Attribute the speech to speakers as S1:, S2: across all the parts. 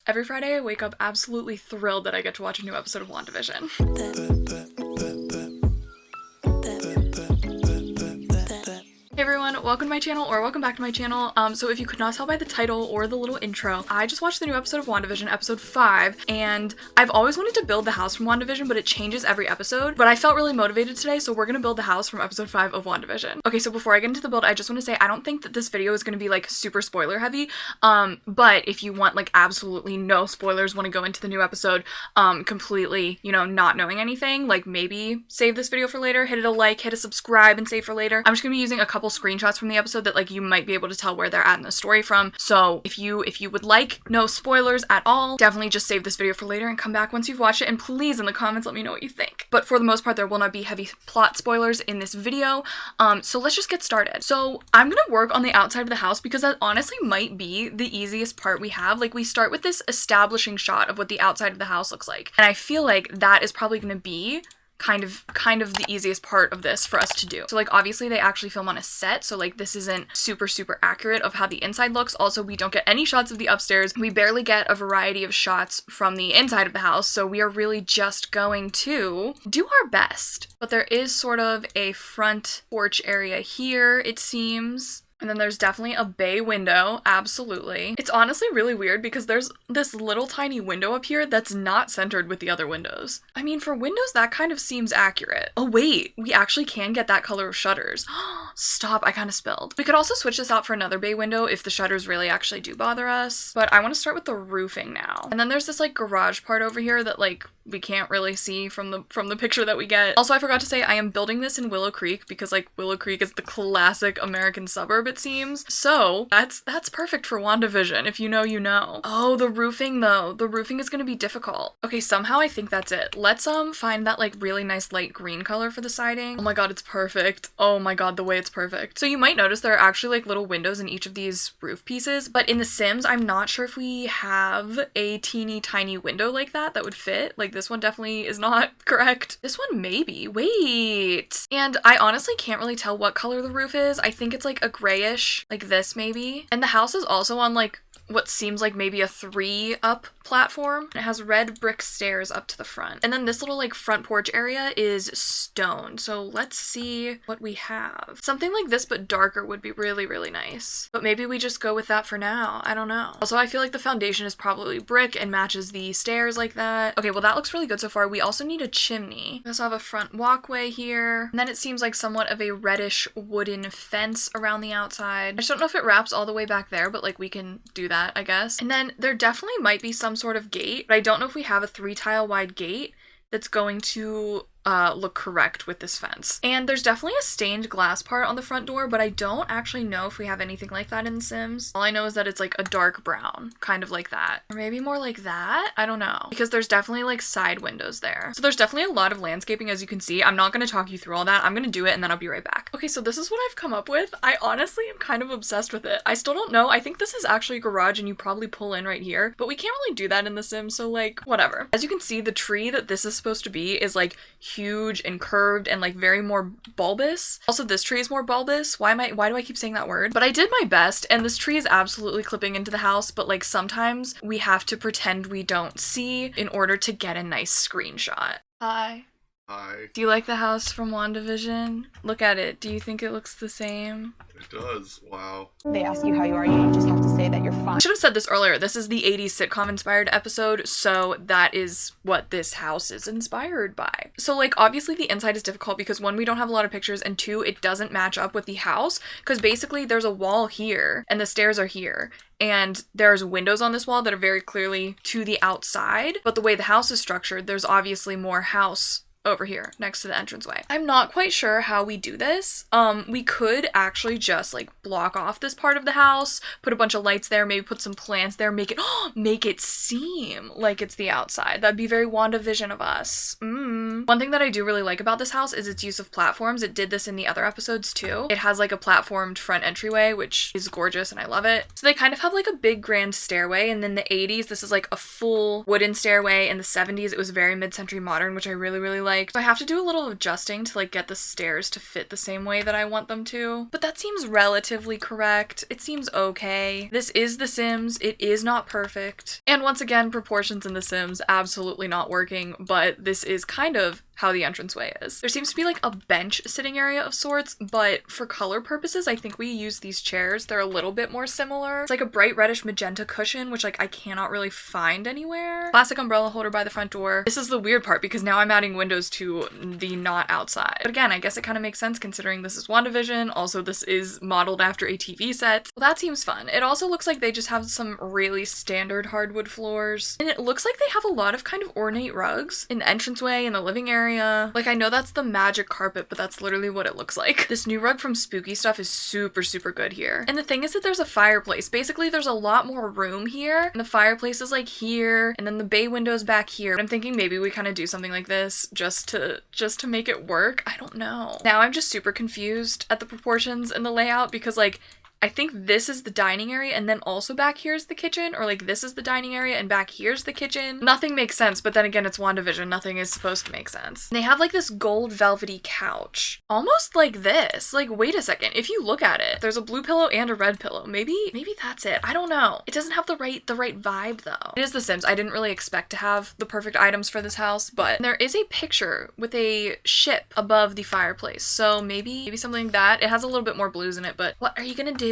S1: Every Friday I wake up absolutely thrilled that I get to watch a new episode of WandaVision. Hey everyone, welcome to my channel, or welcome back to my channel. So if you could not tell by the title or the little intro, I just watched the new episode of WandaVision, episode 5, and I've always wanted to build the house from WandaVision, but it changes every episode. But I felt really motivated today, so we're gonna build the house from episode 5 of WandaVision. Okay, so before I get into the build, I just want to say I don't think that this video is gonna be like super spoiler heavy, but if you want like absolutely no spoilers, want to go into the new episode completely, you know, not knowing anything, like maybe save this video for later, hit it a like, hit a subscribe, and save for later. I'm just gonna be using a couple screenshots from the episode that like you might be able to tell where they're at in the story from. So if you would like no spoilers at all, definitely just save this video for later and come back once you've watched it, and please in the comments let me know what you think. But for the most part, there will not be heavy plot spoilers in this video. So let's just get started. So I'm gonna work on the outside of the house because that honestly might be the easiest part we have. Like we start with this establishing shot of what the outside of the house looks like, and I feel like that is probably gonna be kind of the easiest part of this for us to do. So like obviously they actually film on a set, so like this isn't super accurate of how the inside looks. Also, we don't get any shots of the upstairs. We barely get a variety of shots from the inside of the house, so we are really just going to do our best. But there is sort of a front porch area here, it seems. And then there's definitely a bay window, absolutely. It's honestly really weird because there's this little tiny window up here that's not centered with the other windows. I mean, for windows, that kind of seems accurate. Oh wait, we actually can get that color of shutters. Stop, I kind of spilled. We could also switch this out for another bay window if the shutters really actually do bother us. But I want to start with the roofing now. And then there's this like garage part over here that like we can't really see from the picture that we get. Also, I forgot to say I am building this in Willow Creek because like Willow Creek is the classic American suburb, it seems. So that's perfect for WandaVision. If you know, you know. Oh, the roofing though. The roofing is gonna be difficult. Okay, somehow I think that's it. Let's find that like really nice light green color for the siding. Oh my god, it's perfect. Oh my god, the way it's perfect. So you might notice there are actually like little windows in each of these roof pieces, but in The Sims, I'm not sure if we have a teeny tiny window like that would fit. Like this one definitely is not correct. This one maybe. Wait. And I honestly can't really tell what color the roof is. I think it's like a grayish, like this maybe. And the house is also on like what seems like maybe a 3-up platform. It has red brick stairs up to the front. And then this little like front porch area is stone. So let's see what we have. Something like this but darker would be really nice. But maybe we just go with that for now. I don't know. Also, I feel like the foundation is probably brick and matches the stairs like that. Okay, well that looks really good so far. We also need a chimney. We also have a front walkway here. And then it seems like somewhat of a reddish wooden fence around the outside. I just don't know if it wraps all the way back there, but like we can do that, I guess. And then there definitely might be some sort of gate, but I don't know if we have a 3-tile wide gate that's going to look correct with this fence. And there's definitely a stained glass part on the front door, but I don't actually know if we have anything like that in The Sims. All I know is that it's like a dark brown, kind of like that. Or maybe more like that? I don't know. Because there's definitely like side windows there. So there's definitely a lot of landscaping, as you can see. I'm not going to talk you through all that. I'm going to do it and then I'll be right back. Okay, so this is what I've come up with. I honestly am kind of obsessed with it. I still don't know. I think this is actually a garage and you probably pull in right here, but we can't really do that in The Sims, so like whatever. As you can see, the tree that this is supposed to be is like huge and curved and like very more bulbous. Also, this tree is more bulbous. Why do I keep saying that word? But I did my best, and this tree is absolutely clipping into the house, but like sometimes we have to pretend we don't see in order to get a nice screenshot. Hi.
S2: Hi.
S1: Do you like the house from WandaVision? Look at it. Do you think it looks the same?
S2: It does. Wow.
S3: They ask you how you are, you just have to say that you're fine.
S1: I should have said this earlier. This is the 80s sitcom inspired episode, so that is what this house is inspired by. So like obviously the inside is difficult because 1, we don't have a lot of pictures, and 2, it doesn't match up with the house because basically there's a wall here and the stairs are here. And there's windows on this wall that are very clearly to the outside, but the way the house is structured, there's obviously more house over here next to the entranceway. I'm not quite sure how we do this. We could actually just like block off this part of the house, put a bunch of lights there, maybe put some plants there, make it seem like it's the outside. That'd be very WandaVision of us. sim. One thing that I do really like about this house is its use of platforms. It did this in the other episodes too. It has like a platformed front entryway, which is gorgeous and I love it. So they kind of have like a big grand stairway, and then the 80s, this is like a full wooden stairway. In the 70s, it was very mid-century modern, which I really, really liked. So I have to do a little adjusting to like get the stairs to fit the same way that I want them to. But that seems relatively correct. It seems okay. This is The Sims. It is not perfect. And once again, proportions in The Sims, absolutely not working, but this is kind of how the entranceway is. There seems to be like a bench sitting area of sorts, but for color purposes, I think we use these chairs. They're a little bit more similar. It's like a bright reddish magenta cushion, which like I cannot really find anywhere. Plastic umbrella holder by the front door. This is the weird part because now I'm adding windows to the not outside. But again, I guess it kind of makes sense considering this is WandaVision. Also, this is modeled after a TV set. Well, that seems fun. It also looks like they just have some really standard hardwood floors. And it looks like they have a lot of kind of ornate rugs in the entranceway, in the living area. Like, I know that's the magic carpet, but that's literally what it looks like. This new rug from Spooky Stuff is super, super good here. And the thing is that there's a fireplace. Basically, there's a lot more room here. And the fireplace is like here, and then the bay window's back here. But I'm thinking maybe we kind of do something like this just to make it work. I don't know. Now I'm just super confused at the proportions and the layout because like, I think this is the dining area and then also back here's the kitchen, or like this is the dining area and back here's the kitchen. Nothing makes sense, but then again, it's WandaVision. Nothing is supposed to make sense. And they have like this gold velvety couch, almost like this. Like, wait a second. If you look at it, there's a blue pillow and a red pillow. Maybe that's it. I don't know. It doesn't have the right vibe though. It is The Sims. I didn't really expect to have the perfect items for this house, but there is a picture with a ship above the fireplace. So maybe something like that. It has a little bit more blues in it, but what are you gonna do?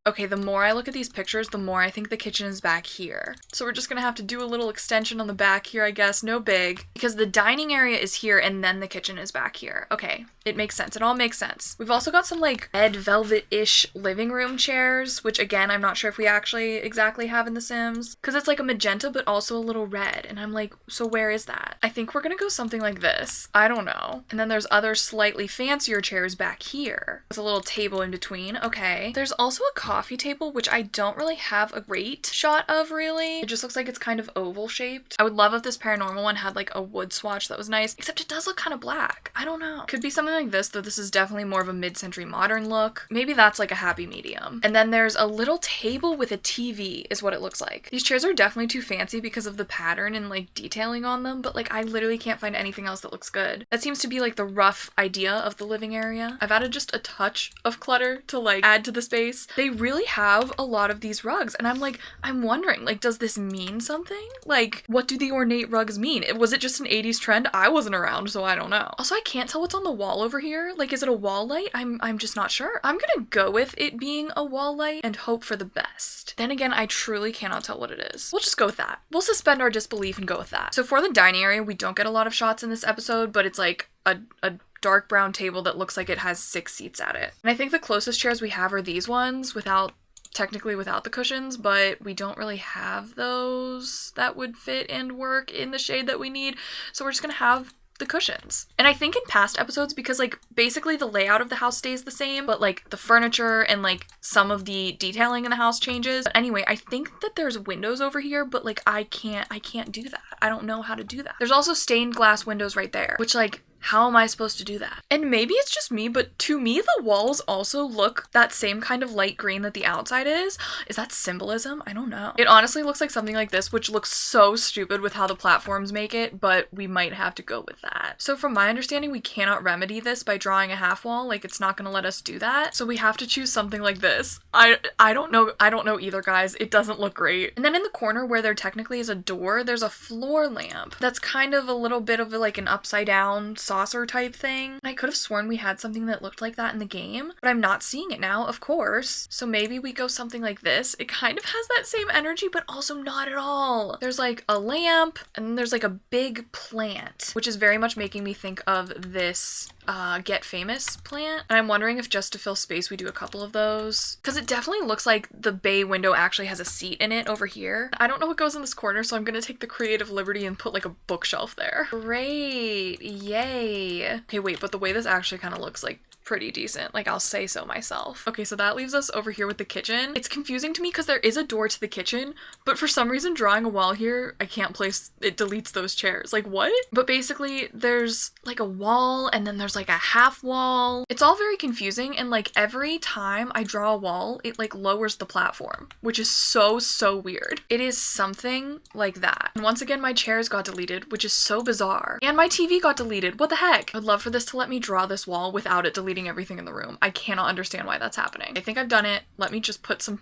S1: Okay, the more I look at these pictures, the more I think the kitchen is back here. So we're just gonna have to do a little extension on the back here, I guess. No big. Because the dining area is here and then the kitchen is back here. Okay, it makes sense. It all makes sense. We've also got some like red velvet-ish living room chairs, which again, I'm not sure if we actually exactly have in The Sims. Because it's like a magenta, but also a little red. And I'm like, so where is that? I think we're gonna go something like this. I don't know. And then there's other slightly fancier chairs back here with a little table in between. Okay. There's also a coffee table, which I don't really have a great shot of really. It just looks like it's kind of oval shaped. I would love if this paranormal one had like a wood swatch that was nice, except it does look kind of black. I don't know. Could be something like this, though this is definitely more of a mid-century modern look. Maybe that's like a happy medium. And then there's a little table with a TV is what it looks like. These chairs are definitely too fancy because of the pattern and like detailing on them, but like I literally can't find anything else that looks good. That seems to be like the rough idea of the living area. I've added just a touch of clutter to like add to the space. They really have a lot of these rugs, and I'm wondering, like, does this mean something? Like, what do the ornate rugs mean? Was it just an 80s trend? I wasn't around, so I don't know. Also, I can't tell what's on the wall over here. Like, is it a wall light? I'm just not sure. I'm gonna go with it being a wall light and hope for the best. Then again, I truly cannot tell what it is. We'll just go with that. We'll suspend our disbelief and go with that. So for the dining area, we don't get a lot of shots in this episode, but it's like a dark brown table that looks like it has 6 seats at it. And I think the closest chairs we have are these ones technically without the cushions, but we don't really have those that would fit and work in the shade that we need. So we're just gonna have the cushions. And I think in past episodes, because like basically the layout of the house stays the same, but like the furniture and like some of the detailing in the house changes. But anyway, I think that there's windows over here, but like I can't do that. I don't know how to do that. There's also stained glass windows right there, which like, how am I supposed to do that? And maybe it's just me, but to me, the walls also look that same kind of light green that the outside is. Is that symbolism? I don't know. It honestly looks like something like this, which looks so stupid with how the platforms make it, but we might have to go with that. So from my understanding, we cannot remedy this by drawing a half wall. Like, it's not gonna let us do that. So we have to choose something like this. I don't know either, guys. It doesn't look great. And then in the corner where there technically is a door, there's a floor lamp that's kind of a little bit of like an upside down saucer type thing. I could have sworn we had something that looked like that in the game, but I'm not seeing it now, of course. So maybe we go something like this. It kind of has that same energy, but also not at all. There's like a lamp, and then there's like a big plant, which is very much making me think of this Get Famous plant. And I'm wondering if just to fill space, we do a couple of those. Because it definitely looks like the bay window actually has a seat in it over here. I don't know what goes in this corner, so I'm gonna take the creative liberty and put like a bookshelf there. Great, yay. Okay, wait, but the way this actually kind of looks like pretty decent. Like, I'll say so myself. Okay, so that leaves us over here with the kitchen. It's confusing to me because there is a door to the kitchen, but for some reason drawing a wall here, I can't place, it deletes those chairs. Like, what? But basically there's like a wall and then there's like a half wall. It's all very confusing, and like every time I draw a wall, it like lowers the platform, which is so weird. It is something like that. And once again, my chairs got deleted, which is so bizarre. And my TV got deleted. What the heck? I'd love for this to let me draw this wall without it deleting everything in the room. I cannot understand why that's happening. I think I've done it. Let me just put some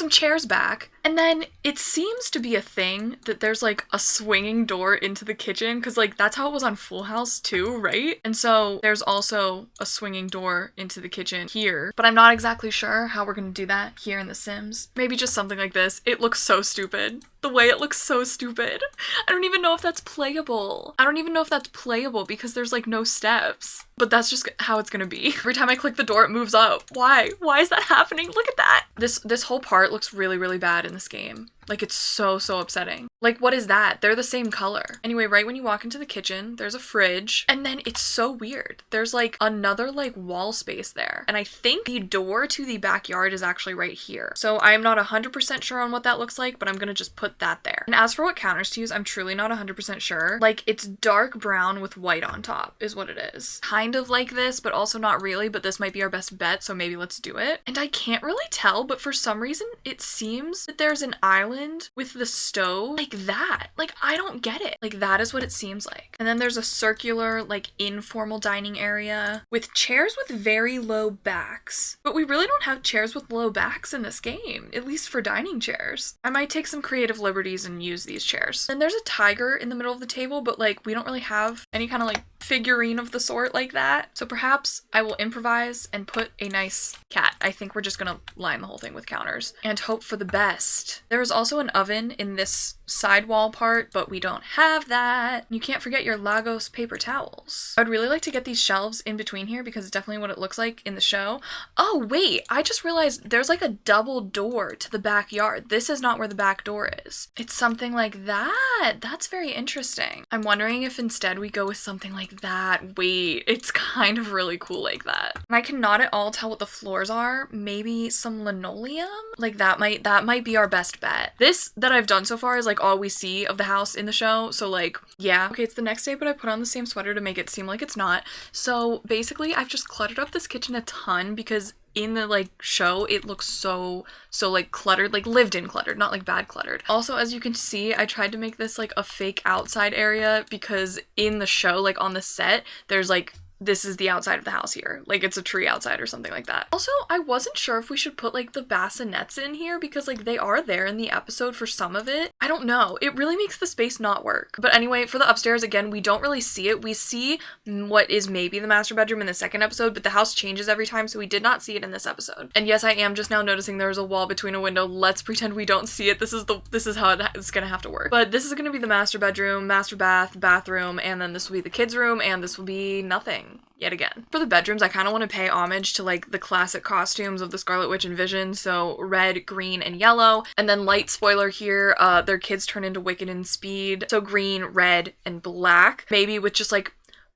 S1: chairs back. And then it seems to be a thing that there's like a swinging door into the kitchen, because like that's how it was on Full House too, right? And so there's also a swinging door into the kitchen here, but I'm not exactly sure how we're gonna do that here in The Sims. Maybe just something like this. It looks so stupid. The way it looks so stupid. I don't even know if that's playable. I don't even know if that's playable because there's like no steps. But that's just how it's gonna be. Every time I click the door, it moves up. Why? Why is that happening? Look at that. This whole part looks really bad in this game. Like, it's so upsetting. Like, what is that? They're the same color. Anyway, right when you walk into the kitchen, there's a fridge, and then it's so weird. There's like another like wall space there. And I think the door to the backyard is actually right here. So I am not 100% sure on what that looks like, but I'm gonna just put that there. And as for what counters to use, I'm truly not 100% sure. Like, it's dark brown with white on top is what it is. Kind of like this, but also not really, but this might be our best bet, so maybe let's do it. And I can't really tell, but for some reason, it seems that there's an island with the stove like that. Like, I don't get it. Like, that is what it seems like. And then there's a circular, like, informal dining area with chairs with very low backs. But we really don't have chairs with low backs in this game, at least for dining chairs. I might take some creative liberties and use these chairs. And there's a tiger in the middle of the table, but like, we don't really have any kind of like figurine of the sort like that. So perhaps I will improvise and put a nice cat. I think we're just gonna line the whole thing with counters and hope for the best. There is also an oven in this side wall part, but we don't have that. You can't forget your Lagos paper towels. I'd really like to get these shelves in between here because it's definitely what it looks like in the show. Oh wait, I just realized there's like a double door to the backyard. This is not where the back door is. It's something like that. That's very interesting. I'm wondering if instead we go with something like that. Wait, it's kind of really cool like that. And I cannot at all tell what the floors are. Maybe some linoleum? Like that might be our best bet. This that I've done so far is like all we see of the house in the show. So like, yeah. Okay, it's the next day, but I put on the same sweater to make it seem like it's not. So basically I've just cluttered up this kitchen a ton because in the like show it looks so like cluttered, like lived in cluttered, not like bad cluttered. Also, as you can see, I tried to make this like a fake outside area because in the show, like on the set, there's like, this is the outside of the house here. Like it's a tree outside or something like that. Also, I wasn't sure if we should put like the bassinets in here because like they are there in the episode for some of it. I don't know. It really makes the space not work. But anyway, for the upstairs, again, we don't really see it. We see what is maybe the master bedroom in the second episode, but the house changes every time, so we did not see it in this episode. And yes, I am just now noticing there's a wall between a window. Let's pretend we don't see it. This is how it's gonna have to work. But this is gonna be the master bedroom, master bath, bathroom, and then this will be the kids' room, and this will be nothing. Yet again. For the bedrooms, I kind of want to pay homage to like the classic costumes of the Scarlet Witch and Vision, so red, green, and yellow. And then light spoiler here, their kids turn into Wicked and Speed, so green, red, and black. Maybe with just like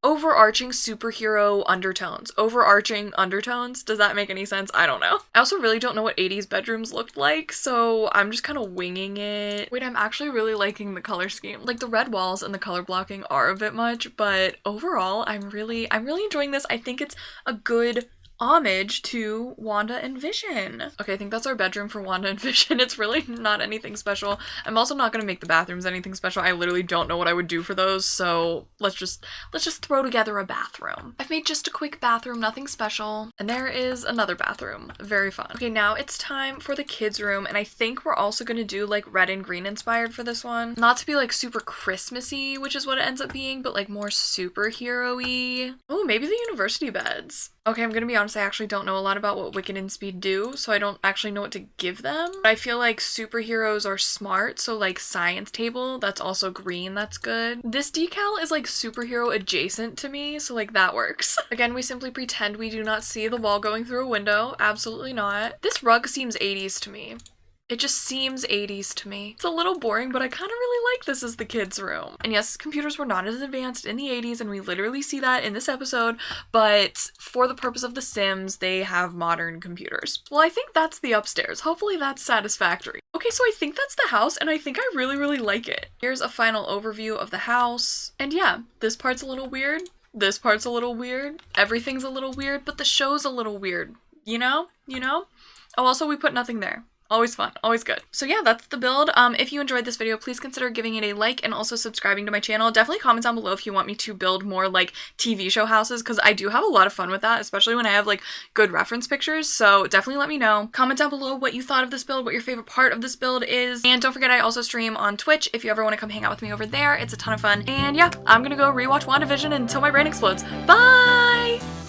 S1: overarching superhero undertones. Overarching undertones? Does that make any sense? I don't know. I also really don't know what 80s bedrooms looked like, so I'm just kind of winging it. Wait, I'm actually really liking the color scheme. Like the red walls and the color blocking are a bit much, but overall, I'm really enjoying this. I think it's a good homage to Wanda and Vision. Okay, I think that's our bedroom for Wanda and Vision. It's really not anything special. I'm also not gonna make the bathrooms anything special. I literally don't know what I would do for those, so let's just throw together a bathroom. I've made just a quick bathroom, nothing special. And there is another bathroom. Very fun. Okay, now it's time for the kids' room, and I think we're also gonna do like red and green inspired for this one. Not to be like super Christmassy, which is what it ends up being, but like more superhero-y. Oh, maybe the university beds. Okay, I'm gonna be honest, I actually don't know a lot about what Wicked and Speed do, so I don't actually know what to give them. But I feel like superheroes are smart, so like science table, that's also green, that's good. This decal is like superhero adjacent to me, so like that works. Again, we simply pretend we do not see the wall going through a window. Absolutely not. This rug seems 80s to me. It just seems 80s to me. It's a little boring, but I kind of really like this as the kids' room. And yes, computers were not as advanced in the 80s, and we literally see that in this episode, but for the purpose of The Sims, they have modern computers. Well, I think that's the upstairs. Hopefully that's satisfactory. Okay, so I think that's the house, and I think I really, really like it. Here's a final overview of the house. And yeah, this part's a little weird. This part's a little weird. Everything's a little weird, but the show's a little weird. You know? You know? Oh, also we put nothing there. Always fun, always good. So yeah, that's the build. If you enjoyed this video, please consider giving it a like and also subscribing to my channel. Definitely comment down below if you want me to build more like TV show houses, because I do have a lot of fun with that, especially when I have like good reference pictures. So definitely let me know. Comment down below what you thought of this build, what your favorite part of this build is. And don't forget, I also stream on Twitch if you ever want to come hang out with me over there. It's a ton of fun. And yeah, I'm gonna go rewatch WandaVision until my brain explodes. Bye!